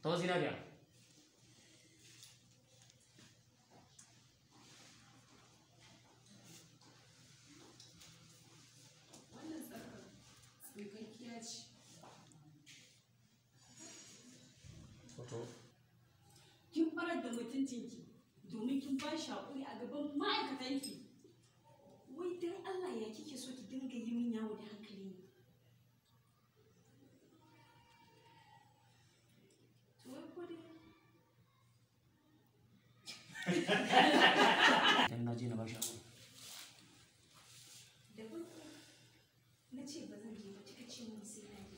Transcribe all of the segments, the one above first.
ta zinariya. Wannan tsakar tsirkakkiya ce. Wato Kin farar da mutuncinki domin kin ba shi haƙuri a gaban ma'aikatanki. Wai dan Allah ya kike so ki dinga yi min yawo da hankali ne? To wai ko dai idan na je na ba shi haƙuri. da farko na ce ba zan je ba kika ce min sai na je.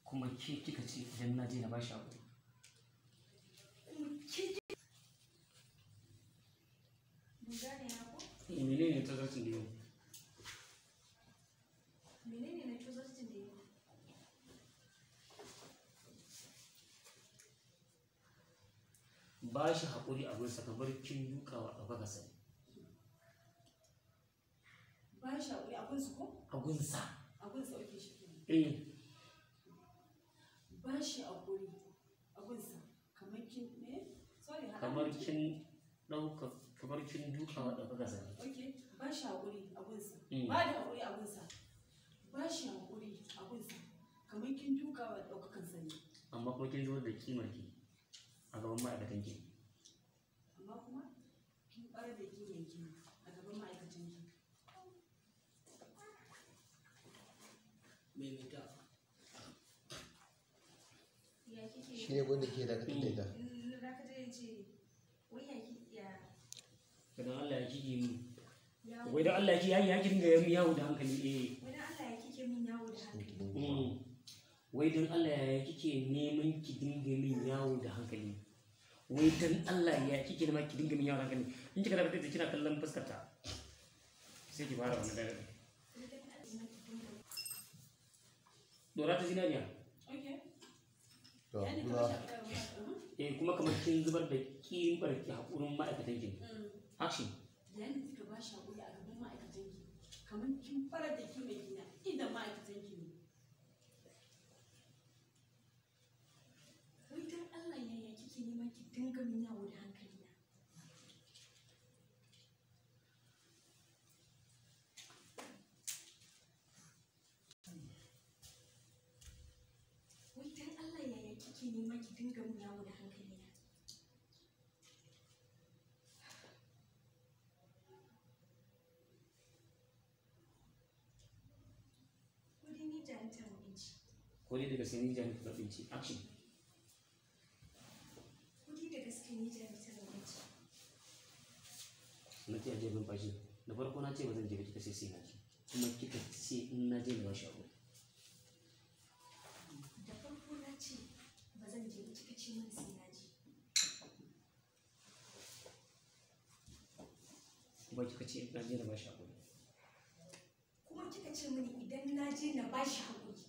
Kuma ke kika ce idan na je na ba shi haƙuri. Kuma ke mun gane na ko? Menene ta zartin da yau? Menene na tozartin da yau? Ba shi haƙuri a gunsa kamar kin duka wa ɗaukaka sani. Ba shi haƙuri a gunsu ko? A gunsa. A gunsa oke shi kenan. Ba shi haƙuri a gunsa kamar kin me? Sorry, haɗa Kamar miki. kin duka wa ɗaukaka sani. Okay, ba shi haƙuri a gunsa. Mm. Ba da haƙuri a gunsa. Ba shi haƙuri a gunsa kamar kin duka wa ɗaukakan sani. Amma kuma kin zubar da kimar ki a gaban ma'aikatan ki. Amma kuma kin ɓarar da kimanki a gaban ma'aikatanki. Maimaita. Ya kike? shi ne wanda ke dakatar da ita. Na dakatar ya ce, wai ya ki ya Idan Allah ya kike min. yawo. Wai dan Allah ya kike ya dinga yin yawo da hankali. Wai dan Allah ya kike min yawo da hankali. Wai dan Allah ya kike neman ki dinga min yawo da hankali. Wai dan Allah ya kike neman ki dinga min yawo da hankali. In kika dakatar da kina kallon fuskar ta. Sai ki fara wannan dare. Wai dan Allah ya dinga. Dora ta zinariya. Okay. To, Ya ne kuma kamar shi a ƙarƙashin. Kuma kamar kin zubar da kimar ki haƙurin ma'aikatan ki. Action. Yayin da kika ba shi haƙuri a gaban ma'aikatanki, kamar kin farar da kimanki na idan ma'aikatanki ne. Wai dan Allah yaya kike neman ki dinga min yawo da hankali na? Wai dan Allah yaya kike neman ki dinga min yawo da hankali na? Ko dai ni jami'ar abinci. Ko dai daga sai ni jami'in abinci. Action. Kudi da gaske ni jami'ar abinci. Na ce aje bin fashi. Da farko na ce ba zan je ba kika sai na ji. Kuma kika ce in na je na ba shi haƙuri. Da farko na ce ba zan je ba kika ce min sai na je. Kuma kika ce in na je na ba shi haƙuri. Kuma kika ce mini idan na je na ba shi haƙuri.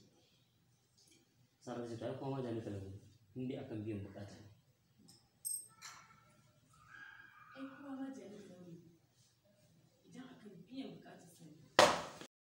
Sarar da ta yi kuma ma jami'in talabi. In dai akan biyan buƙata ne.